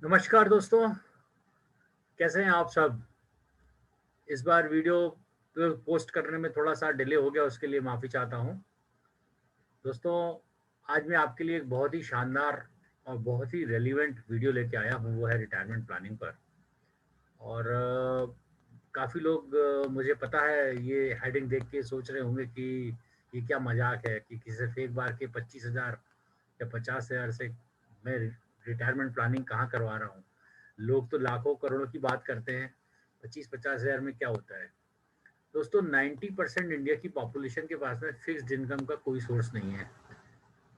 नमस्कार दोस्तों, कैसे हैं आप सब? इस बार वीडियो पोस्ट करने में थोड़ा-सा डिले हो गया, उसके लिए माफ़ी चाहता हूँ। दोस्तों, आज मैं आपके लिए एक बहुत ही शानदार और बहुत ही रेलेवेंट वीडियो लेके आया हूँ, वो है रिटायरमेंट प्लानिंग पर। और काफ़ी लोग मुझे पता है ये हेडिंग देख के सोच रहे होंगे कि ये क्या मज़ाक है कि सिर्फ़ एक बार के 25,000 या 50,000 से मैं रिटायरमेंट प्लानिंग कहाँ करवा रहा हूँ। लोग तो लाखों करोड़ों की बात करते हैं, 25-50,000 में क्या होता है? दोस्तों 90% इंडिया की पॉपुलेशन के पास में फिक्स्ड इनकम का कोई सोर्स नहीं है।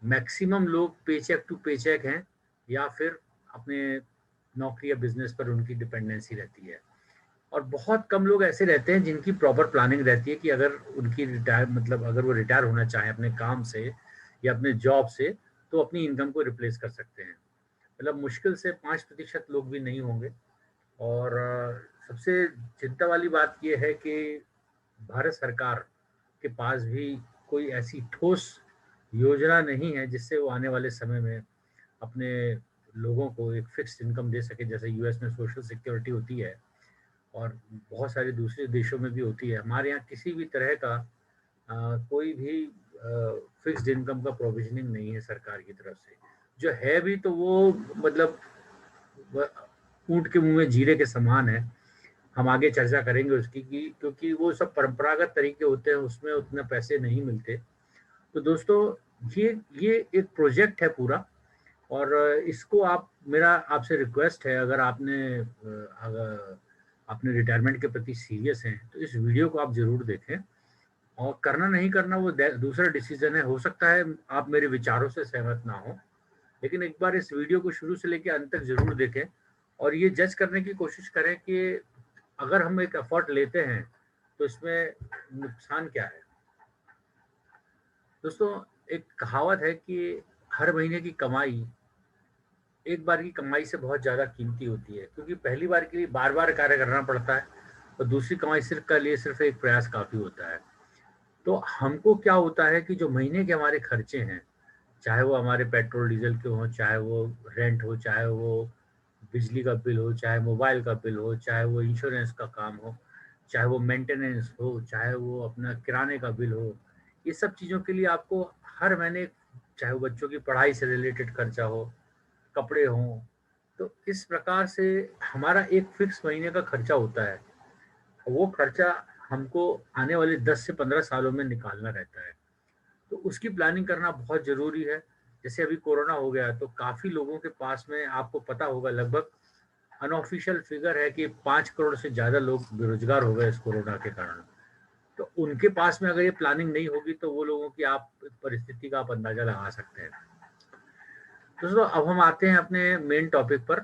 मैक्सिमम लोग पेचेक टू पेचेक हैं या फिर अपने नौकरी या बिज़नेस पर उनकी डिपेंडेंसी रहती है। और बहुत कम लोग ऐसे रहते हैं जिनकी प्रॉपर प्लानिंग रहती है कि अगर उनकी अगर वो रिटायर होना चाहें अपने काम से या अपने जॉब से, तो अपनी इनकम को रिप्लेस कर सकते हैं। मतलब मुश्किल से 5% लोग भी नहीं होंगे। और सबसे चिंता वाली बात ये है कि भारत सरकार के पास भी कोई ऐसी ठोस योजना नहीं है जिससे वो आने वाले समय में अपने लोगों को एक फिक्स्ड इनकम दे सके, जैसे यूएस में सोशल सिक्योरिटी होती है और बहुत सारे दूसरे देशों में भी होती है। हमारे यहाँ किसी भी तरह का कोई भी फिक्स्ड इनकम का प्रोविजनिंग नहीं है सरकार की तरफ से। जो है भी तो वो मतलब व ऊँट के मुँह में जीरे के समान है। हम आगे चर्चा करेंगे उसकी कि क्योंकि वो सब परंपरागत तरीके होते हैं, उसमें उतने पैसे नहीं मिलते। तो दोस्तों ये एक प्रोजेक्ट है पूरा। और इसको आप मेरा आपसे रिक्वेस्ट है, अगर आपने रिटायरमेंट के प्रति सीरियस हैं, तो इस वीडियो को आप ज़रूर देखें। और करना नहीं करना वो दूसरा डिसीजन है। हो सकता है आप मेरे विचारों से सहमत ना हो, लेकिन एक बार इस वीडियो को शुरू से लेकर अंत तक ज़रूर देखें और ये जज करने की कोशिश करें कि अगर हम एक एफर्ट लेते हैं तो इसमें नुकसान क्या है। दोस्तों, एक कहावत है कि हर महीने की कमाई एक बार की कमाई से बहुत ज़्यादा कीमती होती है, क्योंकि पहली बार के लिए बार-बार कार्य करना पड़ता है और दूसरी कमाई सिर्फ़ एक प्रयास काफ़ी होता है। तो हमको क्या होता है कि जो महीने के हमारे खर्चे हैं, चाहे वो हमारे पेट्रोल डीज़ल के हों, चाहे वो रेंट हो, चाहे वो बिजली का बिल हो, चाहे मोबाइल का बिल हो, चाहे वो इंश्योरेंस का काम हो, चाहे वो मेंटेनेंस हो, चाहे वो अपना किराने का बिल हो, ये सब चीज़ों के लिए आपको हर महीने, चाहे वो बच्चों की पढ़ाई से रिलेटेड खर्चा हो, कपड़े हों, तो इस प्रकार से हमारा एक फिक्स महीने का खर्चा होता है। वो खर्चा हमको आने वाले 10 से 15 सालों में निकालना रहता है। तो उसकी प्लानिंग करना बहुत ज़रूरी है। जैसे अभी कोरोना हो गया तो काफ़ी लोगों के पास में, आपको पता होगा, लगभग अनऑफिशियल फिगर है कि 5 करोड़ से ज़्यादा लोग बेरोज़गार हो गए इस कोरोना के कारण। तो उनके पास में अगर ये प्लानिंग नहीं होगी तो वो लोगों की आप परिस्थिति का आप अंदाज़ा लगा सकते हैं। दोस्तों, अब हम आते हैं अपने मेन टॉपिक पर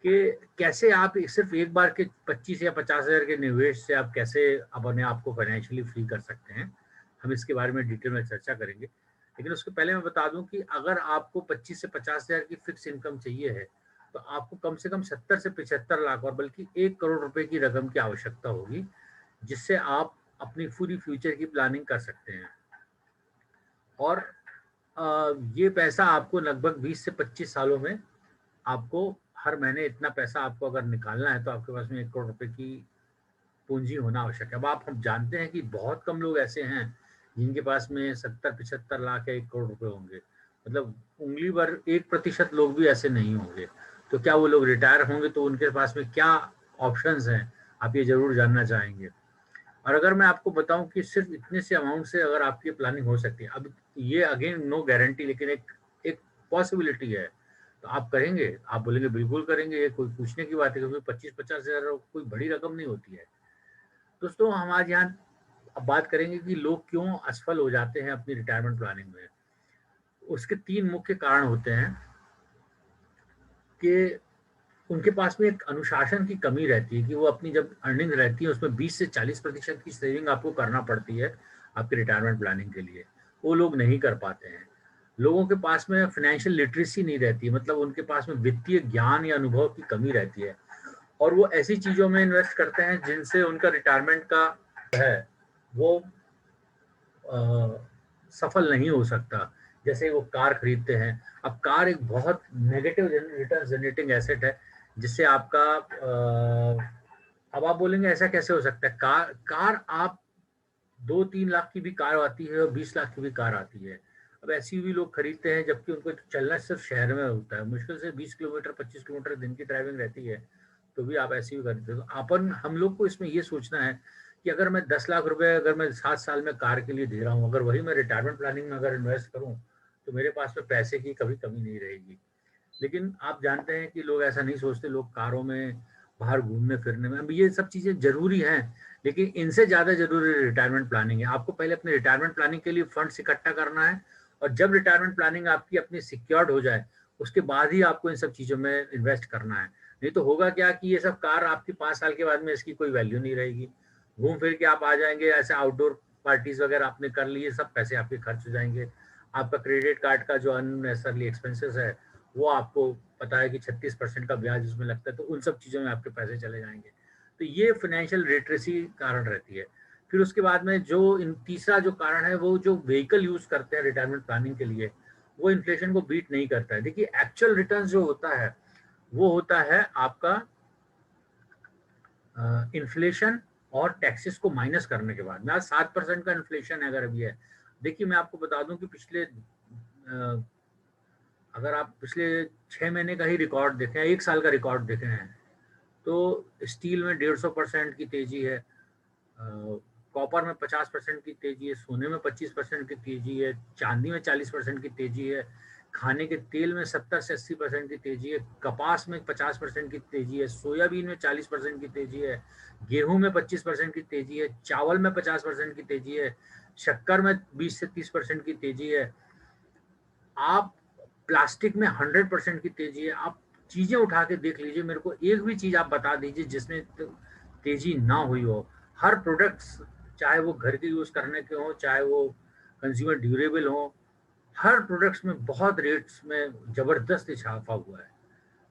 कि कैसे आप सिर्फ़ एक बार के 25 या 50,000 के निवेश से आप कैसे अपने आप को फाइनेंशियली फ्री कर सकते हैं। हम इसके बारे में डिटेल में चर्चा करेंगे। लेकिन उसके पहले मैं बता दूँ कि अगर आपको 25 से 50,000 की फ़िक्स इनकम चाहिए है, तो आपको कम से कम 70 से 75 लाख और बल्कि 1 करोड़ रुपए की रकम की आवश्यकता होगी, जिससे आप अपनी पूरी फ्यूचर की प्लानिंग कर सकते हैं। और ये पैसा आपको लगभग 20 से 25 सालों में आपको हर महीने इतना पैसा आपको अगर निकालना है, तो आपके पास में 1 करोड़ रुपए की पूँजी होना आवश्यक है। अब हम जानते हैं कि बहुत कम लोग ऐसे हैं, जिनके पास में 70-75 लाख या 1 करोड़ रुपए होंगे। मतलब उँगली भर 1% लोग भी ऐसे नहीं होंगे। तो क्या वो लोग रिटायर होंगे तो उनके पास में क्या ऑप्शंस हैं? आप ये ज़रूर जानना चाहेंगे। और अगर मैं आपको बताऊँ कि सिर्फ़ इतने से अमाउंट से अगर आपकी प्लानिंग हो सकती है। अब ये अगेन नो गारंटी, लेकिन एक एक पॉसिबिलिटी है। तो आप करेंगे? आप बोलेंगे बिल्कुल करेंगे, ये कोई पूछने की बात है, क्योंकि 25-50 हज़ार कोई बड़ी रकम नहीं होती है। दोस्तों, हम आज यहाँ अब बात करेंगे कि लोग क्यों असफल हो जाते हैं अपनी रिटायरमेंट प्लानिंग में। उसके 3 मुख्य कारण होते हैं कि उनके पास में एक अनुशासन की कमी रहती है कि वो अपनी जब अर्निंग रहती है उसमें 20 से 40% की सेविंग आपको करना पड़ती है आपके रिटायरमेंट प्लानिंग के लिए। वो लोग नहीं कर पाते हैं। लोगों के पास में फाइनेंशियल लिटरेसी नहीं रहती है, मतलब उनके पास में वित्तीय ज्ञान या अनुभव की कमी रहती है और वो ऐसी चीज़ों में इन्वेस्ट करते हैं जिनसे उनका रिटायरमेंट का है वो सफल नहीं हो सकता। जैसे वो कार खरीदते हैं। अब कार एक बहुत नेगेटिव रिटर्न जनरेटिंग एसेट है। जिससे आपका अब आप बोलेंगे ऐसा कैसे हो सकता है? कार कार आप 2-3 लाख की भी कार आती है और 20 लाख की भी कार आती है। अब एसयूवी लोग खरीदते हैं जबकि उनको चलना सिर्फ शहर में होता है। मुश्किल से 20 किलोमीटर 25 किलोमीटर दिन की ड्राइविंग रहती है, तो भी आप एसयूवी खरीदते हो। तो अपन हम लोग को इसमें ये सोचना है कि अगर मैं 10 लाख रुपए अगर मैं 7 साल में कार के लिए दे रहा हूँ, अगर वही मैं रिटायरमेंट प्लानिंग में अगर इन्वेस्ट करूँ, तो मेरे पास में पैसे की कभी कमी नहीं रहेगी। लेकिन आप जानते हैं कि लोग ऐसा नहीं सोचते, लोग कारों में बाहर घूमने फिरने में, अब ये सब चीज़ें ज़रूरी हैं, लेकिन इनसे ज़्यादा ज़रूरी रिटायरमेंट प्लानिंग है। आपको पहले अपने रिटायरमेंट प्लानिंग के लिए फंड्स इकट्ठा करना है, और जब रिटायरमेंट प्लानिंग आपकी अपनी सिक्योर्ड हो जाए, उसके बाद ही आपको इन सब चीज़ों में इन्वेस्ट करना है। नहीं तो होगा क्या कि ये सब कार आपकी 5 साल के बाद में इसकी कोई वैल्यू नहीं रहेगी। घूम फिर के आप आ जाएंगे, ऐसे आउटडोर पार्टीज वगैरह आपने कर लिए, सब पैसे आपके खर्च हो जाएंगे। आपका क्रेडिट कार्ड का जो अननेसेसरली एक्सपेंसेस है, वो आपको पता है कि 36% का ब्याज उसमें लगता है, तो उन सब चीज़ों में आपके पैसे चले जाएंगे। तो ये फाइनेंशियल लिटरेसी कारण रहती है। फिर उसके बाद में जो तीसरा जो कारण है, वो जो व्हीकल यूज करते हैं रिटायरमेंट प्लानिंग के लिए, वो इन्फ्लेशन को बीट नहीं करता है। देखिए एक्चुअल रिटर्न जो होता है वो होता है आपका इन्फ्लेशन और टैक्सेस को माइनस करने के बाद में। आज 7% का इन्फ्लेशन है अगर अभी है। देखिए मैं आपको बता दूं कि पिछले अगर आप पिछले 6 महीने का ही रिकॉर्ड देखें, 1 साल का रिकॉर्ड देखें हैं, तो स्टील में 150% की तेजी है, कॉपर में 50% की तेजी है, सोने में 25% की तेजी है, चांदी में 40% की तेजी है, खाने के तेल में 70 से 80% की तेजी है, कपास में 50% की तेजी है, सोयाबीन में 40% की तेजी है, गेहूं में 25% की तेजी है, चावल में 50% की तेजी है, शक्कर में 20 से 30% की तेजी है, आप प्लास्टिक में 100% की तेजी है। आप चीजें उठा के देख लीजिए, मेरे को एक भी चीज आप बता दीजिए जिसमें तेजी ना हुई हो। हर प्रोडक्ट्स, चाहे वो घर के यूज करने के हो, चाहे वो कंज्यूमर ड्यूरेबल हो, हर प्रोडक्ट्स में बहुत रेट्स में जबरदस्त इजाफा हुआ है।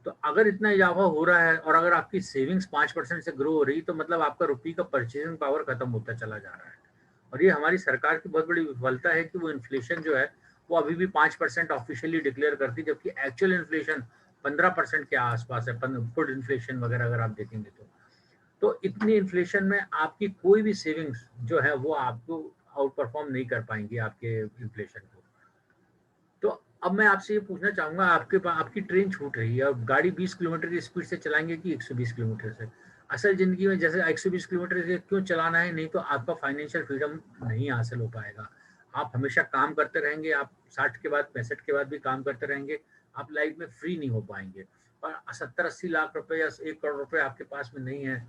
तो अगर इतना इजाफा हो रहा है और अगर आपकी सेविंग्स 5% से ग्रो हो रही, तो मतलब आपका रुपये का परचेजिंग पावर खत्म होता चला जा रहा है। और ये हमारी सरकार की बहुत बड़ी विफलता है कि वो इन्फ्लेशन जो है वो अभी भी 5% ऑफिशियली डिक्लेयर करती, जबकि एक्चुअल इन्फ्लेशन 15% के आसपास है, फूड इन्फ्लेशन वगैरह अगर आप देखेंगे तो इतनी इन्फ्लेशन में आपकी कोई भी सेविंग्स जो है वो आपको आउट परफॉर्म नहीं कर पाएंगी आपके इन्फ्लेशन को। तो अब मैं आपसे ये पूछना चाहूंगा, आपकी ट्रेन छूट रही है, अब गाड़ी 20 किलोमीटर की स्पीड से चलाएंगे कि 120 किलोमीटर से? असल जिंदगी में जैसे 120 किलोमीटर से क्यों चलाना है, नहीं तो आपका फाइनेंशियल फ्रीडम नहीं हासिल हो पाएगा। आप हमेशा काम करते रहेंगे, आप 60 के बाद 65 के बाद भी काम करते रहेंगे, आप लाइफ में फ्री नहीं हो पाएंगे। और 70-80 लाख रुपए या 1 करोड़ रुपए आपके पास में नहीं है,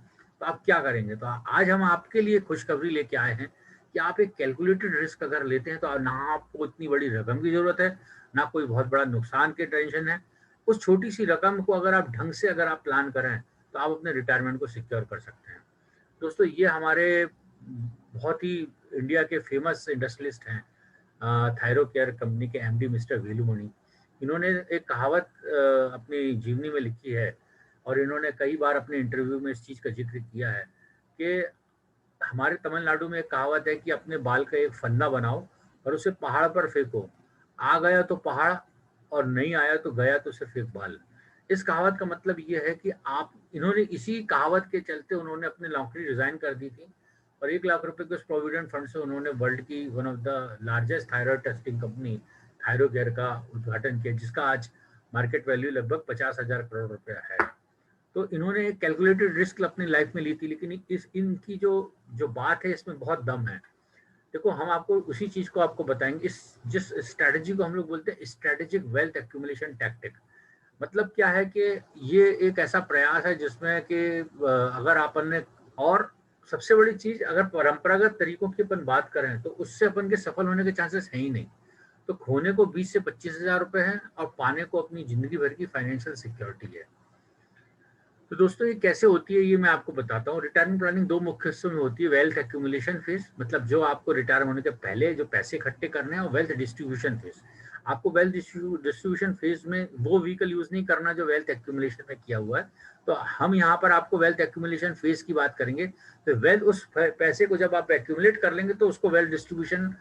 तो आप क्या करेंगे? तो आज हम आपके लिए खुशखबरी लेके आए हैं कि आप एक कैलकुलेटेड रिस्क अगर लेते हैं, तो ना आपको इतनी बड़ी रकम की जरूरत है, ना कोई बहुत बड़ा नुकसान की टेंशन है। उस छोटी सी रकम को अगर आप ढंग से अगर आप प्लान करें, तो आप अपने रिटायरमेंट को सिक्योर कर सकते हैं। दोस्तों ये हमारे बहुत ही इंडिया के फेमस इंडस्ट्रियलिस्ट हैं, थायरो केयर कंपनी के एमडी मिस्टर वेलुमणि। इन्होंने एक कहावत अपनी जीवनी में लिखी है, और इन्होंने कई बार अपने इंटरव्यू में इस चीज़ का जिक्र किया है कि हमारे तमिलनाडु में एक कहावत है कि अपने बाल का एक फंदा बनाओ और उसे पहाड़ पर फेंको, आ गया तो पहाड़ और नहीं आया तो गया तो सिर्फ एक बाल। इस कहावत का मतलब ये है कि आप, इन्होंने इसी कहावत के चलते उन्होंने अपनी नौकरी रिजाइन कर दी थी, और 1 लाख रुपए के उस प्रोविडेंट फंड से उन्होंने वर्ल्ड की one of the largest thyroid testing company thyro care का उद्घाटन किया, जिसका आज मार्केट वैल्यू लगभग 50,000 करोड़ रुपया है। तो इन्होंने एक कैलकुलेटेड रिस्क अपनी लाइफ में ली थी, लेकिन इस इनकी जो जो बात है इसमें बहुत दम है। देखो हम आपको उसी चीज को आपको बताएंगे, इस जिस स्ट्रेटजी को हम लोग बोलते हैं स्ट्रेटेजिक वेल्थ एक्यूमुलेशन टैक्टिक। मतलब क्या है कि ये एक ऐसा प्रयास है जिसमें कि अगर अपन ने, और सबसे बड़ी चीज अगर परंपरागत तरीकों की अपन बात करें, तो उससे अपन के सफल होने के चांसेस है ही नहीं। तो खोने को 20 से 25 हजार रुपए है, और पाने को अपनी जिंदगी भर की फाइनेंशियल सिक्योरिटी है। तो दोस्तों ये कैसे होती है ये मैं आपको बताता हूँ। रिटायरमेंट प्लानिंग दो मुख्य हिस्सों में होती है। वेल्थ एक्यूमुलेशन फेज, मतलब जो आपको रिटायर होने के पहले जो पैसे इकट्ठे करने हैं, और वेल्थ डिस्ट्रीब्यूशन फेज। आपको वेल्थ डिस्ट्रीब्यूशन फेज में वो व्हीकल यूज नहीं करना जो वेल्थ एक्यूमुलेशन में किया हुआ है। तो हम यहाँ पर आपको वेल्थ एक्यूमुलेशन फेज की बात करेंगे। तो वेल्थ, उस पैसे को जब आप एक्यूमुलेट कर लेंगे, तो उसको वेल्थ डिस्ट्रीब्यूशन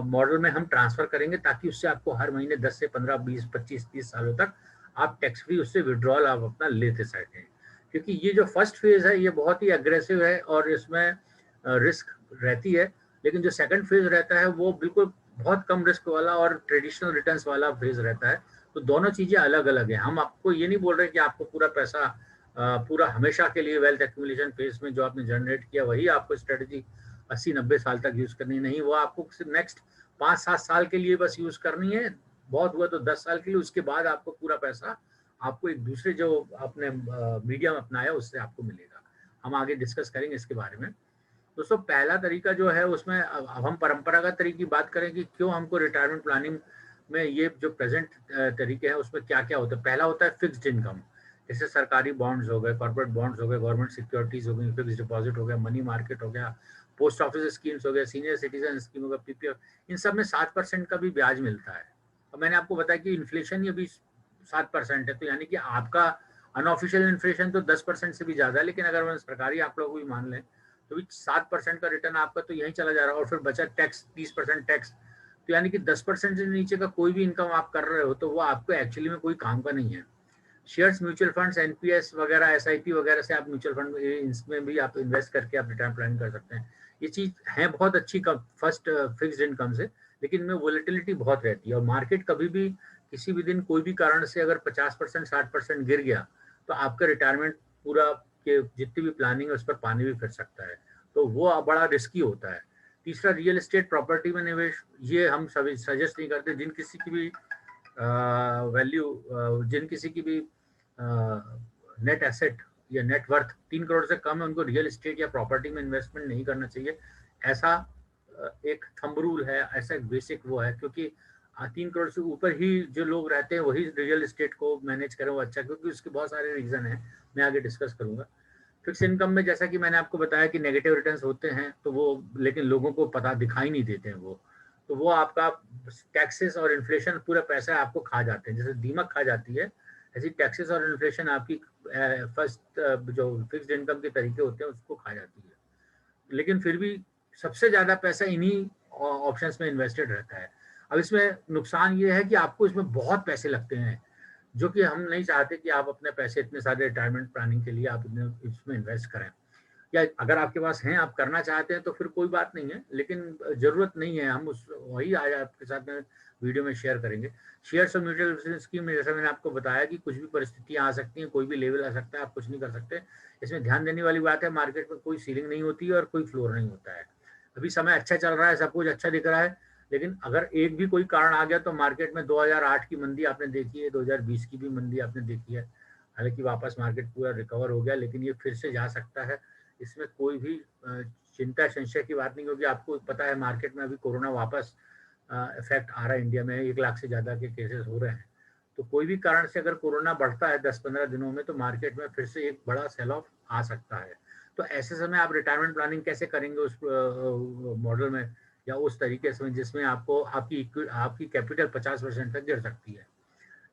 मॉडल में हम ट्रांसफर करेंगे, ताकि उससे आपको हर महीने 10 से 15, 20, 25, 30 सालों तक आप टैक्स फ्री उससे विड्रॉल आप अपना लेते सकें। क्योंकि ये जो फर्स्ट फेज है ये बहुत ही अग्रेसिव है और इसमें रिस्क रहती है, लेकिन जो सेकंड फेज रहता है वो बिल्कुल बहुत कम रिस्क वाला और ट्रेडिशनल रिटर्न्स वाला फेज रहता है। तो दोनों चीजें अलग अलग हैं। हम आपको ये नहीं बोल रहे कि आपको पूरा पैसा पूरा हमेशा के लिए वेल्थ एक्यूमुलेशन फेज में जो आपने जनरेट किया वही आपको स्ट्रेटजी 80-90 साल तक यूज करनी नहीं, वो आपको नेक्स्ट 5-7 साल के लिए बस यूज करनी है, बहुत हुआ तो 10 साल के लिए। उसके बाद आपको पूरा पैसा आपको एक दूसरे जो आपने मीडियम अपनाया उससे आपको मिलेगा। हम आगे डिस्कस करेंगे इसके बारे में। दोस्तों पहला तरीका जो है उसमें अब हम परंपरागत तरीके की बात करें कि क्यों हमको रिटायरमेंट प्लानिंग में ये जो प्रेजेंट तरीके हैं उसमें क्या क्या होता है। पहला होता है फिक्स्ड इनकम, जैसे सरकारी बॉन्ड्स हो गए, कॉर्पोरेट बॉन्ड्स हो गए, गवर्नमेंट सिक्योरिटीज हो गई, फिक्स डिपॉजिट हो गया, मनी मार्केट हो गया, पोस्ट ऑफिस स्कीम्स हो गया, सीनियर सिटीजन स्कीम हो गया, पीपीएफ, इन सब में 7% का भी ब्याज मिलता है। और मैंने आपको बताया कि इन्फ्लेशन ये भी 7% है, तो यानी कि आपका अनऑफिशियल इन्फ्लेशन तो 10% से भी ज्यादा है, लेकिन अगर हम सरकारी आंकड़ों को भी मान लें तो भी 7% का रिटर्न आपका तो यही चला जा रहा है। और फिर बचा टैक्स, 30% टैक्स, तो यानी कि 10% से नीचे का कोई भी इनकम आप कर रहे हो तो वो आपको एक्चुअली में कोई काम का नहीं है। शेयर्स, म्यूचुअल फंड्स, एनपीएस वगैरह, एसआईपी वगैरह से आप म्यूचुअल फंड इसमें भी आप इन्वेस्ट करके आप रिटर्न प्लान कर सकते हैं। ये चीज है बहुत अच्छी फर्स्ट फिक्स्ड इनकम से, लेकिन इनमें वोलेटिलिटी बहुत रहती है और मार्केट कभी भी किसी भी दिन कोई भी कारण से अगर 50% 60% गिर गया तो आपका रिटायरमेंट पूरा के जितनी भी प्लानिंग है उस पर पानी भी फिर सकता है, तो वो बड़ा रिस्की होता है। तीसरा, रियल एस्टेट प्रॉपर्टी में निवेश, ये हम सभी सजेस्ट नहीं करते। जिन किसी की भी वैल्यू, जिन किसी की भी नेट एसेट या नेट वर्थ 3 करोड़ से कम है उनको रियल एस्टेट या प्रॉपर्टी में इन्वेस्टमेंट नहीं करना चाहिए। ऐसा एक थंब रूल है, ऐसा एक बेसिक वो है, क्योंकि 3 करोड़ से ऊपर ही जो लोग रहते हैं वही रियल एस्टेट को मैनेज करें वो अच्छा, क्योंकि उसके बहुत सारे रीजन है, मैं आगे डिस्कस करूंगा। फिक्स इनकम में जैसा कि मैंने आपको बताया कि नेगेटिव रिटर्न्स होते हैं, तो वो लेकिन लोगों को पता दिखाई नहीं देते हैं वो, तो वो आपका टैक्सेस और इन्फ्लेशन पूरा पैसा आपको खा जाते हैं, जैसे दीमक खा जाती है ऐसी टैक्सेस और इन्फ्लेशन आपकी फर्स्ट जो फिक्स्ड इनकम के तरीके होते हैं उसको खा जाती है। लेकिन फिर भी सबसे ज्यादा पैसा इन्हीं ऑप्शंस में इन्वेस्टेड रहता है। अब इसमें नुकसान ये है कि आपको इसमें बहुत पैसे लगते हैं, जो कि हम नहीं चाहते कि आप अपने पैसे इतने सारे रिटायरमेंट प्लानिंग के लिए आप इसमें इन्वेस्ट करें। या अगर आपके पास हैं, आप करना चाहते हैं तो फिर कोई बात नहीं है, लेकिन जरूरत नहीं है। हम उस वही आज आपके साथ में वीडियो में शेयर करेंगे। शेयर्स और म्यूचुअल स्कीम में जैसा मैंने आपको बताया कि कुछ भी परिस्थितियां आ सकती हैं, कोई भी लेवल आ सकता है, आप कुछ नहीं कर सकते। इसमें ध्यान देने वाली बात है, मार्केट में कोई सीलिंग नहीं होती है और कोई फ्लोर नहीं होता है। अभी समय अच्छा चल रहा है, सब कुछ अच्छा दिख रहा है, लेकिन अगर एक भी कोई कारण आ गया तो मार्केट में 2008 की मंदी आपने देखी है, 2020 की भी मंदी आपने देखी है। हालांकि वापस मार्केट पूरा रिकवर हो गया, लेकिन ये फिर से जा सकता है। इसमें कोई भी चिंता संशय की बात नहीं, क्योंकि आपको पता है मार्केट में अभी कोरोना वापस इफेक्ट आ रहा है। इंडिया में 1 लाख से ज्यादा के केसेस हो रहे हैं, तो कोई भी कारण से अगर कोरोना बढ़ता है 10-15 दिनों में तो मार्केट में फिर से एक बड़ा सेल ऑफ आ सकता है। तो ऐसे समय आप रिटायरमेंट प्लानिंग कैसे करेंगे उस मॉडल में या उस तरीके से जिसमें आपको आपकी कैपिटल 50% तक गिर सकती है।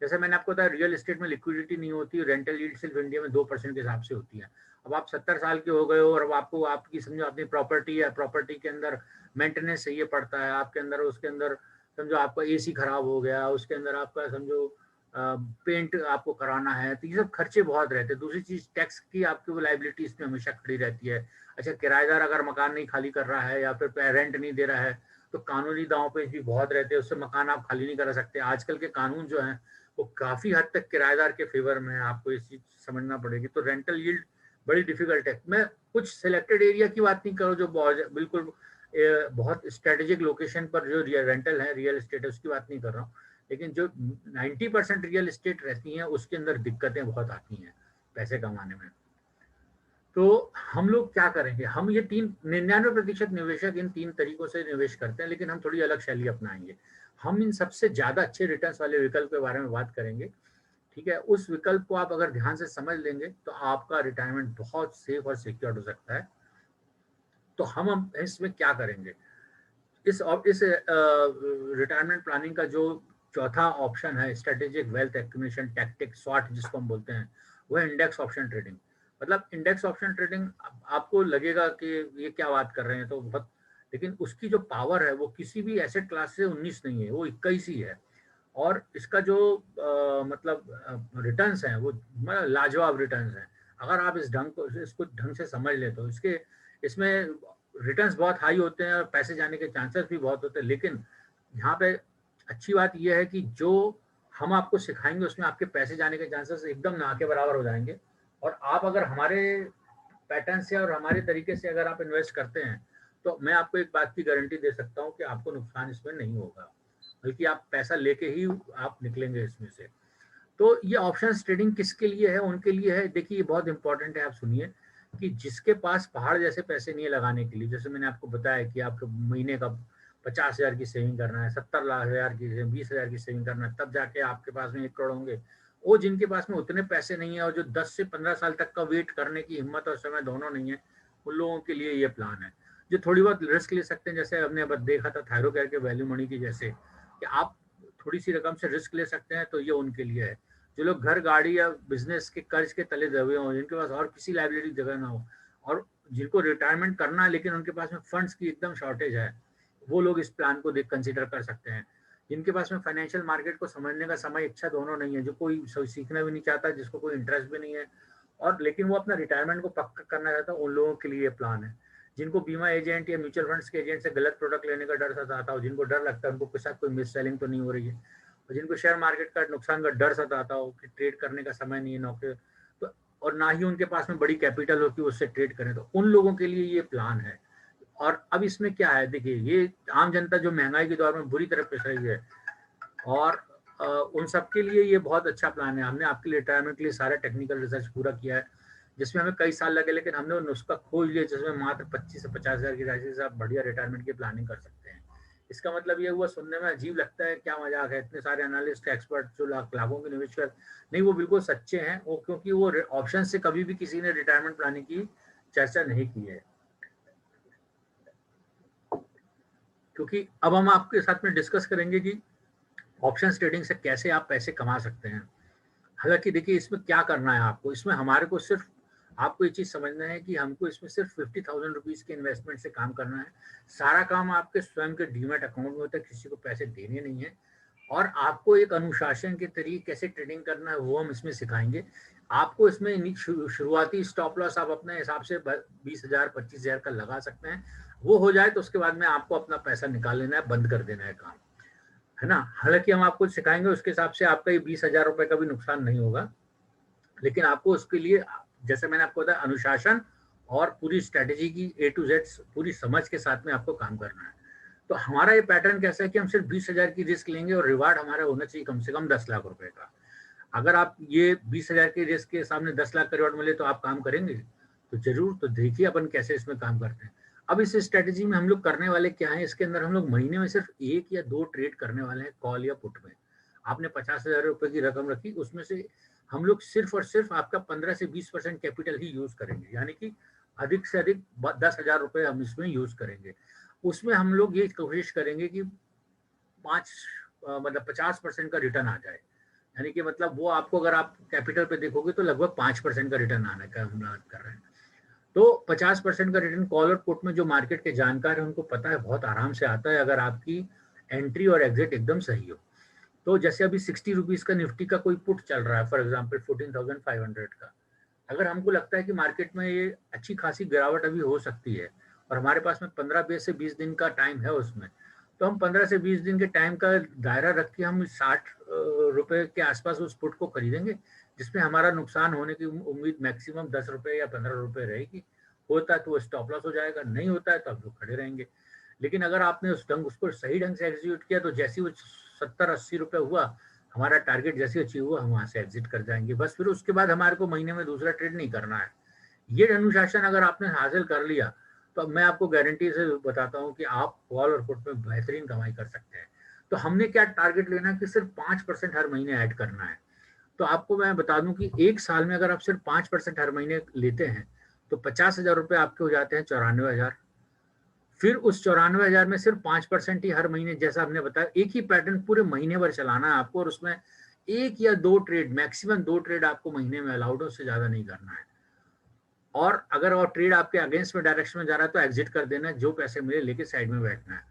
जैसे मैंने आपको बताया, रियल एस्टेट में लिक्विडिटी नहीं होती, रेंटल यील्ड सिर्फ इंडिया में 2% के हिसाब से होती है। अब आप 70 साल के हो गए हो और अब आपको आपकी समझो अपनी प्रॉपर्टी है, प्रॉपर्टी के अंदर मेंटेनेंस चाहिए पड़ता है, आपके अंदर उसके अंदर समझो आपका एसी खराब हो गया, उसके अंदर आपका समझो पेंट आपको कराना है, तो ये सब खर्चे बहुत रहते हैं। दूसरी चीज टैक्स की आपकी वो लाइबिलिटी इसमें हमेशा खड़ी रहती है। अच्छा, किराएदार अगर मकान नहीं खाली कर रहा है या फिर रेंट नहीं दे रहा है तो कानूनी दांव पेच भी बहुत रहते हैं, उससे मकान आप खाली नहीं करा सकते। आजकल के कानून जो है वो काफी हद तक किराएदार के फेवर में है, आपको इस चीज समझना पड़ेगी। तो रेंटल यील्ड बड़ी डिफिकल्ट है। मैं कुछ सिलेक्टेड एरिया की बात नहीं करूँ जो बिल्कुल बहुत स्ट्रेटेजिक लोकेशन पर जो रेंटल है, रियल एस्टेट है, उसकी बात नहीं कर रहा हूँ, लेकिन जो 90% रियल एस्टेट रहती हैं उसके अंदर दिक्कतें बहुत आती हैं पैसे कमाने में। तो हम लोग क्या करेंगे, हम ये 99% निवेशक इन 3 तरीकों से निवेश करते हैं, लेकिन हम थोड़ी अलग शैली अपनाएंगे। हम इन सबसे ज्यादा अच्छे रिटर्न वाले विकल्प के बारे में बात करेंगे। ठीक है, उस विकल्प को आप अगर ध्यान से समझ लेंगे तो आपका रिटायरमेंट बहुत सेफ और सिक्योर हो सकता है। तो हम इसमें क्या करेंगे, इस रिटायरमेंट प्लानिंग का जो चौथा ऑप्शन है, स्ट्रेटेजिक वेल्थ एक्यूमुलेशन टैक्टिक, स्वॉट जिसको हम बोलते हैं, वो है इंडेक्स ऑप्शन ट्रेडिंग। मतलब इंडेक्स ऑप्शन ट्रेडिंग, आपको लगेगा कि ये क्या बात कर रहे हैं, तो बहुत, लेकिन उसकी जो पावर है वो किसी भी एसेट क्लास से 19 नहीं है, वो 21 ही है। और इसका जो मतलब रिटर्न्स हैं वो मतलब लाजवाब रिटर्न्स हैं। अगर आप इसको ढंग से समझ ले तो इसमें रिटर्न्स बहुत हाई होते हैं और पैसे जाने के चांसेस भी बहुत होते हैं। लेकिन यहाँ पे अच्छी बात यह है कि जो हम आपको सिखाएंगे उसमें आपके पैसे जाने के चांसेस एकदम ना के बराबर हो जाएंगे। और आप अगर हमारे पैटर्न से और हमारे तरीके से अगर आप इन्वेस्ट करते हैं तो मैं आपको एक बात की गारंटी दे सकता हूँ कि आपको नुकसान इसमें नहीं होगा, बल्कि आप पैसा लेके ही आप निकलेंगे इसमें से। तो ये ऑप्शंस ट्रेडिंग किसके लिए है? उनके लिए है। देखिए ये बहुत इंपॉर्टेंट है, आप सुनिए कि जिसके पास पहाड़ जैसे पैसे नहीं है लगाने के लिए, जैसे मैंने आपको बताया कि आपको महीने का 50,000 की सेविंग करना है, 70 लाख हजार की, 20,000 की सेविंग करना है, तब जाके आपके पास में 1 करोड़ होंगे। वो जिनके पास में उतने पैसे नहीं है और जो 10 से 15 साल तक का वेट करने की हिम्मत और समय दोनों नहीं है, उन लोगों के लिए ये प्लान है। जो थोड़ी बहुत रिस्क ले सकते हैं, जैसे हमने अब देखा था थायरोकेयर के वैल्यू मनी की जैसे, कि आप थोड़ी सी रकम से रिस्क ले सकते हैं, तो ये उनके लिए है। जो लोग घर, गाड़ी या बिजनेस के कर्ज के तले दबे हों, जिनके पास और किसी लाइबिलिटी जगह ना हो, और जिनको रिटायरमेंट करना है लेकिन उनके पास में फंड्स की एकदम शॉर्टेज है, वो लोग इस प्लान को देख कंसिडर कर सकते हैं। जिनके पास में फाइनेंशियल मार्केट को समझने का समय, इच्छा दोनों नहीं है, जो कोई सीखना भी नहीं चाहता, जिसको कोई इंटरेस्ट भी नहीं है, और लेकिन वो अपना रिटायरमेंट को पक्का करना चाहता है, उन लोगों के लिए ये प्लान है। जिनको बीमा एजेंट या म्यूचुअल फंड्स के एजेंट से गलत प्रोडक्ट लेने का डर सताता हो, जिनको डर लगता है उनको के साथ कोई मिस सेलिंग तो नहीं हो रही है, और जिनको शेयर मार्केट का नुकसान का डर सताता हो कि ट्रेड करने का समय नहीं है नौकरी, तो और ना ही उनके पास में बड़ी कैपिटल हो कि उससे ट्रेड करें, तो उन लोगों के लिए ये प्लान है। और अब इसमें क्या है, देखिए ये आम जनता जो महंगाई के दौर में बुरी तरह पिस रही है, और उन सब के लिए ये बहुत अच्छा प्लान है। हमने आपके लिए रिटायरमेंट के लिए सारा टेक्निकल रिसर्च पूरा किया है, जिसमें हमें कई साल लगे, लेकिन हमने वो नुस्खा खोज लिया जिसमें मात्र 25 से 50,000 की राशि से आप बढ़िया रिटायरमेंट की प्लानिंग कर सकते हैं। इसका मतलब ये हुआ, सुनने में अजीब लगता है, क्या मजाक है, इतने सारे एनालिस्ट एक्सपर्ट जो लाखों के निवेश कर, नहीं, वो बिल्कुल सच्चे हैं वो, क्योंकि वो ऑप्शन से कभी भी किसी ने रिटायरमेंट प्लानिंग की चर्चा नहीं की है। क्योंकि अब हम आपके साथ में डिस्कस करेंगे कि ऑप्शंस ट्रेडिंग से कैसे आप पैसे कमा सकते हैं। हालांकि देखिए इसमें क्या करना है आपको, इसमें हमारे को सिर्फ आपको ये चीज समझना है कि हमको इसमें सिर्फ 50,000 रुपीज के इन्वेस्टमेंट से काम करना है। सारा काम आपके स्वयं के डीमैट अकाउंट में होता है, किसी को पैसे देने नहीं है। और आपको एक अनुशासन के तरीके कैसे ट्रेडिंग करना है वो हम इसमें सिखाएंगे आपको। इसमें शुरुआती स्टॉप लॉस आप अपने हिसाब से 20,000 25,000 का लगा सकते हैं। वो हो जाए तो उसके बाद में आपको अपना पैसा निकाल लेना है, बंद कर देना है काम, है ना। हालांकि हम आपको सिखाएंगे उसके हिसाब से आपका ये 20,000 रुपए का भी नुकसान नहीं होगा, लेकिन आपको उसके लिए, जैसे मैंने आपको बताया, अनुशासन और पूरी स्ट्रेटेजी की A to Z पूरी समझ के साथ में आपको काम करना है। तो हमारा ये पैटर्न कैसा है कि हम सिर्फ 20,000 की रिस्क लेंगे और रिवार्ड हमारा होना चाहिए कम से कम 10 लाख रुपए का। अगर आप ये 20,000 की रिस्क के सामने 10 लाख का रिवार्ड मिले तो आप काम करेंगे? तो जरूर। तो देखिए अपन कैसे इसमें काम करते हैं। अब इस स्ट्रेटेजी में हम लोग करने वाले क्या है, इसके अंदर हम लोग महीने में सिर्फ 1 या 2 ट्रेड करने वाले हैं, कॉल या पुट में। आपने 50,000 रुपए की रकम रखी, उसमें से हम लोग सिर्फ और सिर्फ आपका 15 से 20% कैपिटल ही यूज करेंगे, यानी कि अधिक से अधिक 10,000 रुपए हम इसमें यूज करेंगे। उसमें हम लोग ये कोशिश करेंगे कि 50% का रिटर्न आ जाए। यानी कि मतलब वो आपको, अगर आप कैपिटल पे देखोगे तो लगभग 5% का रिटर्न आने का हम बात कर रहे हैं। तो 50% का रिटर्न कॉल और पुट में जो मार्केट के जानकार हैं उनको पता है, बहुत आराम से आता है, अगर आपकी एंट्री और एग्जिट एकदम सही हो। तो जैसे अभी 60 रुपीज का निफ्टी का कोई पुट चल रहा है, फॉर एग्जाम्पल 14,500 का, अगर हमको लगता है कि मार्केट में ये अच्छी खासी गिरावट अभी हो सकती है और हमारे पास में 15 से 20 दिन का टाइम है उसमें, तो हम 15 से 20 दिन के टाइम का दायरा रख के हम 60 रुपए के आसपास उस पुट को खरीदेंगे, जिसमें हमारा नुकसान होने की उम्मीद मैक्सिमम 10 रुपए या 15 रुपए रहेगी। होता है तो वो स्टॉप लॉस हो जाएगा, नहीं होता है तो आप लोग खड़े रहेंगे। लेकिन अगर आपने उसको सही ढंग से एग्जीक्यूट किया तो जैसे वो 70-80 रुपए हुआ, हमारा टारगेट जैसे अचीव हुआ, हम वहां से एग्जिट कर जाएंगे बस। फिर उसके बाद हमारे को महीने में दूसरा ट्रेड नहीं करना है। ये अनुशासन अगर आपने हासिल कर लिया तो मैं आपको गारंटी से बताता हूँ कि आप कॉल और पुट में बेहतरीन कमाई कर सकते हैं। तो हमने क्या टारगेट लेना है कि सिर्फ 5% हर महीने ऐड करना है। तो आपको मैं बता दूं कि एक साल में अगर आप सिर्फ 5% हर महीने लेते हैं तो 50,000 रुपए आपके हो जाते हैं 94,000। फिर उस 94,000 में सिर्फ 5% ही हर महीने, जैसा हमने बताया, एक ही पैटर्न पूरे महीने भर चलाना है आपको, और उसमें 1 या 2 ट्रेड, मैक्सिमम 2 ट्रेड आपको महीने में अलाउड हो, उससे ज्यादा नहीं करना है। और अगर और ट्रेड आपके अगेंस्ट में डायरेक्शन में जा रहा है तो एग्जिट कर देना है, जो पैसे मिले लेके साइड में बैठना है।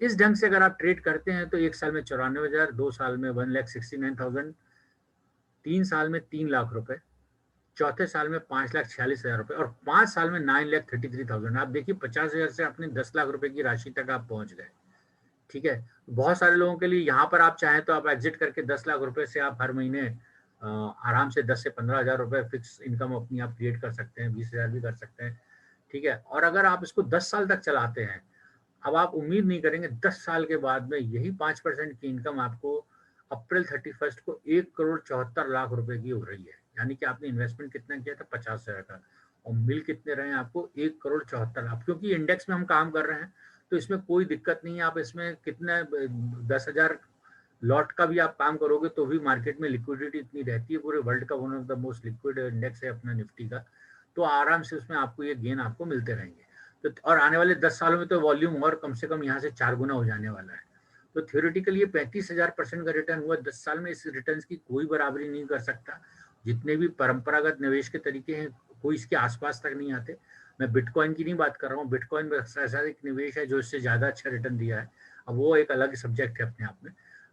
इस ढंग से अगर आप ट्रेड करते हैं तो 1 साल में 94,000, 2 साल में 1,69,000, 3 साल में 3 लाख रुपए, चौथे साल में 5,46,000 रुपए और 5 साल में 9,33,000। आप देखिए 50,000 से अपने 10 लाख रुपए की राशि तक आप पहुंच गए। ठीक है, बहुत सारे लोगों के लिए यहाँ पर आप चाहें तो आप एग्जिट करके 10 लाख रुपए से आप हर महीने आराम से 10 से 15,000 रुपए फिक्स इनकम अपनी आप क्रिएट कर सकते हैं, 20,000 भी कर सकते हैं। ठीक है, और अगर आप इसको 10 साल तक चलाते हैं, अब आप उम्मीद नहीं करेंगे 10 साल के बाद में यही 5% की इनकम आपको अप्रैल 31 को 1,74,00,000 रुपए की हो रही है। यानी कि आपने इन्वेस्टमेंट कितना किया था, 50,000 का, और मिल कितने रहे हैं आपको, 1,74,00,000। क्योंकि इंडेक्स में हम काम कर रहे हैं तो इसमें कोई दिक्कत नहीं है। आप इसमें कितने 10,000 लॉट का भी आप काम करोगे तो भी मार्केट में लिक्विडिटी इतनी रहती है, पूरे वर्ल्ड का one of the most liquid index है अपना निफ्टी का, तो आराम से उसमें आपको ये गेन आपको मिलते रहेंगे। तो और आने वाले 10 सालों में तो वॉल्यूम और कम से कम यहाँ से 4 गुना हो जाने वाला है। तो थियोरेटिकली ये 35,000% का रिटर्न हुआ 10 साल में। इस रिटर्न की कोई बराबरी नहीं कर सकता। जितने भी परंपरागत निवेश के तरीके हैं कोई इसके आसपास तक नहीं आते। मैं बिटकॉइन की नहीं बात कर रहा हूँ, बिटकॉइन में ऐसा एक निवेश है जो इससे ज्यादा अच्छा रिटर्न दिया है। अब वो एक अलग सब्जेक्ट है अपने आप में।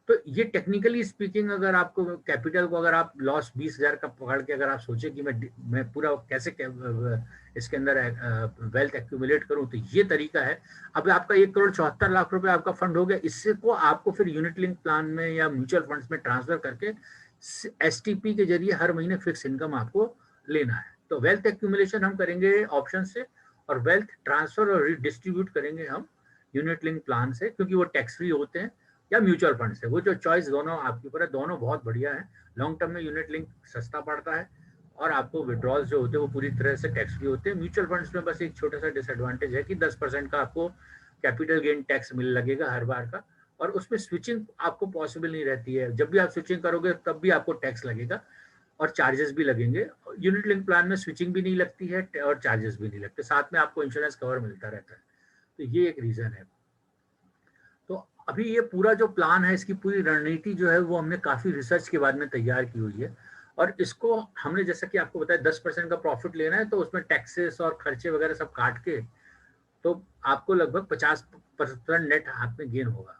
तो ये टेक्निकली स्पीकिंग अगर आपको कैपिटल को अगर आप लॉस 20,000 का पकड़ के अगर आप सोचे कि मैं पूरा कैसे इसके अंदर वेल्थ एक्यूमुलेट करूं, तो ये तरीका है। अब आपका 1,74,00,000 रुपए आपका फंड हो गया। इससे को आपको फिर यूनिट लिंक प्लान में या म्यूचुअल फंड्स में ट्रांसफर करके एसटीपी के जरिए हर महीने फिक्स इनकम आपको लेना है। तो वेल्थ एक्यूमुलेशन हम करेंगे ऑप्शन से, और वेल्थ ट्रांसफर और रिडिस्ट्रीब्यूट करेंगे हम यूनिट लिंक प्लान से, क्योंकि वो टैक्स फ्री होते हैं, या म्यूचुअल फंड से। वो जो चॉइस दोनों आपके ऊपर है, दोनों बहुत बढ़िया है। लॉन्ग टर्म में यूनिट लिंक सस्ता पड़ता है और आपको विड्रॉल्स जो होते हैं वो पूरी तरह से टैक्स फ्री होते हैं। म्यूचुअल फंड्स में बस एक छोटा सा डिसएडवांटेज है कि 10% का आपको कैपिटल गेन टैक्स मिल लगेगा हर बार का, और उसमें स्विचिंग आपको पॉसिबल नहीं रहती है। जब भी आप स्विचिंग करोगे तब भी आपको टैक्स लगेगा और चार्जेस भी लगेंगे। यूनिट लिंक प्लान में स्विचिंग भी नहीं लगती है और चार्जेस भी नहीं लगते, साथ में आपको इंश्योरेंस कवर मिलता रहता है। तो ये एक रीजन है। तो अभी ये पूरा जो प्लान है, इसकी पूरी रणनीति जो है वो हमने काफी रिसर्च के बाद में तैयार की हुई है। और इसको हमने जैसा कि आपको बताया 10% का प्रॉफिट लेना है, तो उसमें टैक्सेस और खर्चे वगैरह सब काट के तो आपको लगभग 50% नेट हाथ में गेन होगा।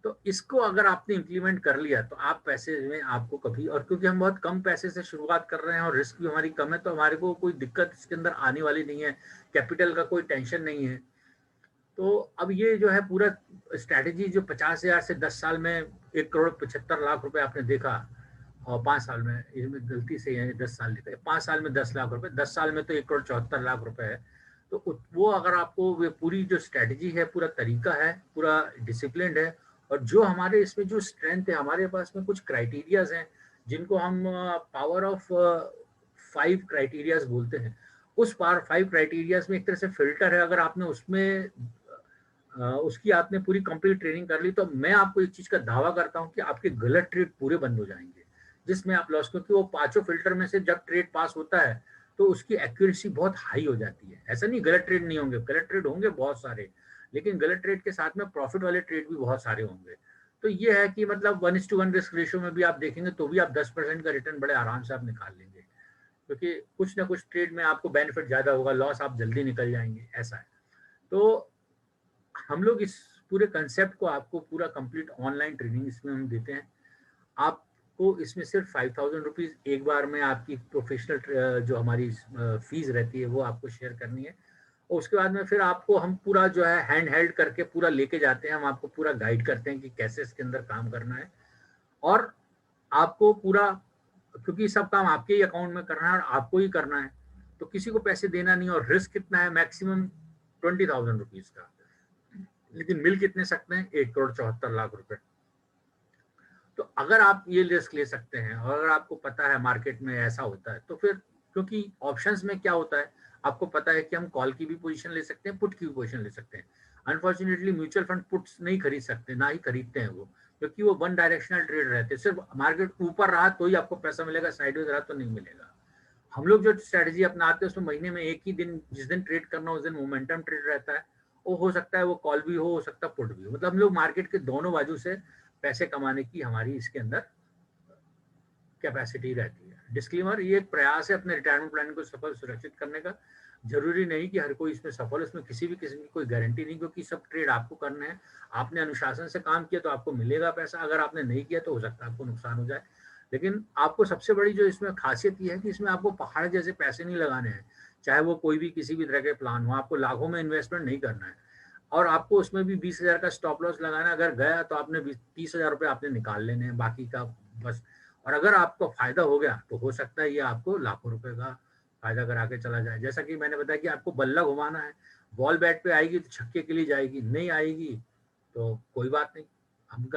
तो इसको अगर आपने इम्प्लीमेंट कर लिया तो आप पैसे में आपको कभी, और क्योंकि हम बहुत कम पैसे से शुरुआत कर रहे हैं और रिस्क भी हमारी कम है, तो हमारे को कोई दिक्कत इसके अंदर आने वाली नहीं है। कैपिटल का कोई टेंशन नहीं है। तो अब ये जो है पूरा स्ट्रैटेजी जो 50,000 से 10 साल में 1,75,00,000 रुपए आपने देखा, और 5 साल में, इसमें गलती से है 10 साल लिखा है, 5 साल में 10 लाख रुपए, 10 साल में तो 1,74,00,000 रुपए है। तो वो अगर आपको वो पूरी जो स्ट्रैटेजी है, पूरा तरीका है, पूरा डिसिप्लिन है, और जो हमारे इसमें जो स्ट्रेंथ है, हमारे पास में कुछ क्राइटेरियाज हैं जिनको हम पावर ऑफ 5 क्राइटेरियाज बोलते हैं। उस पावर 5 क्राइटेरियाज में एक तरह से फिल्टर है। अगर आपने उसमें उसकी आपने पूरी कंप्लीट ट्रेनिंग कर ली, तो मैं आपको एक चीज का दावा करता हूं कि आपके गलत ट्रेड पूरे बंद हो जाएंगे जिसमें आप लॉस, क्योंकि वो पांचों फिल्टर में से जब ट्रेड पास होता है तो उसकी एक्यूरेसी बहुत हाई हो जाती है। ऐसा नहीं गलत ट्रेड नहीं होंगे, गलत ट्रेड होंगे बहुत सारे, लेकिन गलत ट्रेड के साथ में प्रॉफिट वाले ट्रेड भी बहुत सारे होंगे। तो ये है कि मतलब 1:1 रिस्क रेशियो में भी आप देखेंगे तो भी आप 10% का रिटर्न बड़े आराम से आप निकाल लेंगे, क्योंकि कुछ ना कुछ ट्रेड में आपको बेनिफिट ज्यादा होगा, लॉस आप जल्दी निकल जाएंगे, ऐसा है। तो हम लोग इस पूरे कंसेप्ट को आपको पूरा कंप्लीट ऑनलाइन ट्रेनिंग इसमें हम देते हैं। आपको इसमें सिर्फ 5,000 रुपीज एक बार में आपकी प्रोफेशनल जो हमारी फीस रहती है वो आपको शेयर करनी है, और उसके बाद में फिर आपको हम पूरा जो है हैंड हेल्ड करके पूरा लेके जाते हैं। हम आपको पूरा गाइड करते हैं कि कैसे इसके अंदर काम करना है, और आपको पूरा, क्योंकि सब काम आपके ही अकाउंट में करना है और आपको ही करना है, तो किसी को पैसे देना नहीं। और रिस्क कितना है, मैक्सिमम 20,000 रुपीज का, लेकिन मिल कितने सकते हैं, 1,74,00,000 रुपए। तो अगर आप ये रिस्क ले सकते हैं और अगर आपको पता है मार्केट में ऐसा होता है, तो फिर, क्योंकि ऑप्शंस में क्या होता है आपको पता है कि हम कॉल की भी पोजीशन ले सकते हैं, पुट की भी पोजीशन ले सकते हैं। अनफॉर्चुनेटली म्यूचुअल फंड पुट्स नहीं खरीद सकते, ना ही खरीदते हैं वो, क्योंकि वो वन डायरेक्शनल ट्रेड रहते हैं। सिर्फ मार्केट ऊपर रहा तो ही आपको पैसा मिलेगा, साइडवेज रहा तो नहीं मिलेगा। हम लोग जो स्ट्रेटजी अपनाते हैं उसमें महीने में एक ही दिन, जिस दिन ट्रेड करना उस दिन मोमेंटम ट्रेड रहता है। वो हो सकता है वो कॉल भी हो सकता है पुट भी हो, मतलब हम लोग मार्केट के दोनों बाजू से पैसे कमाने की हमारी इसके अंदर कैपेसिटी रहती है। डिस्क्लेमर, ये एक प्रयास है अपने रिटायरमेंट प्लान को सफल सुरक्षित करने का। ज़रूरी नहीं कि हर कोई इसमें सफल हो, इसमें किसी भी किस्म की कोई गारंटी नहीं, क्योंकि सब ट्रेड आपको करने हैं। आपने अनुशासन से काम किया तो आपको मिलेगा पैसा, अगर आपने नहीं किया तो हो सकता है आपको नुकसान हो जाए। लेकिन आपको सबसे बड़ी जो इसमें खासियत ये है कि इसमें आपको पहाड़ जैसे पैसे नहीं लगाने हैं, चाहे वो कोई भी किसी भी तरह के प्लान हो, आपको लाखों में इन्वेस्टमेंट नहीं करना है। और आपको उसमें भी 20,000 का स्टॉप लॉस लगाना है, अगर गया तो आपने 30,000 रुपये आपने निकाल लेने हैं, बाकी का बस। और अगर आपको फ़ायदा हो गया तो हो सकता है ये आपको लाखों रुपए का फ़ायदा करा के चला जाए। जैसा कि मैंने बताया कि आपको बल्ला घुमाना है, बॉल बैट पे आएगी तो छक्के के लिए जाएगी, नहीं आएगी तो कोई बात नहीं।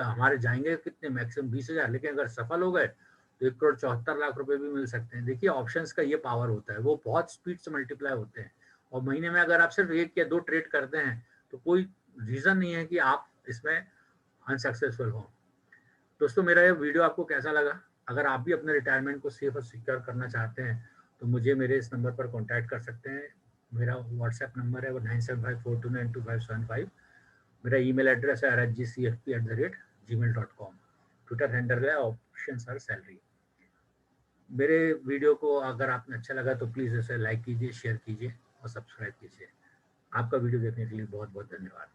हमारे जाएँगे कितने, मैक्सिमम 20,000, लेकिन अगर सफल हो गए तो 1,74,00,000 रुपए भी मिल सकते हैं। देखिए ऑप्शंस का ये पावर होता है, वो बहुत स्पीड से मल्टीप्लाई होते हैं। और महीने में अगर आप सिर्फ 1 या 2 ट्रेड करते हैं तो कोई रीज़न नहीं है कि आप इसमें अनसक्सेसफुल हों। दोस्तों, मेरा ये वीडियो आपको कैसा लगा? अगर आप भी अपने रिटायरमेंट को सेफ और सिक्योर करना चाहते हैं, तो मुझे मेरे इस नंबर पर कॉन्टैक्ट कर सकते हैं। मेरा व्हाट्सएप नंबर है वो 9754292575। मेरा ईमेल एड्रेस है rhgcfp@gmail.com। ट्विटर हैंडल है ऑप्शन सर सैलरी। मेरे वीडियो को अगर आपने अच्छा लगा तो प्लीज़ इसे लाइक कीजिए, शेयर कीजिए और सब्सक्राइब कीजिए। आपका वीडियो देखने के लिए बहुत-बहुत धन्यवाद।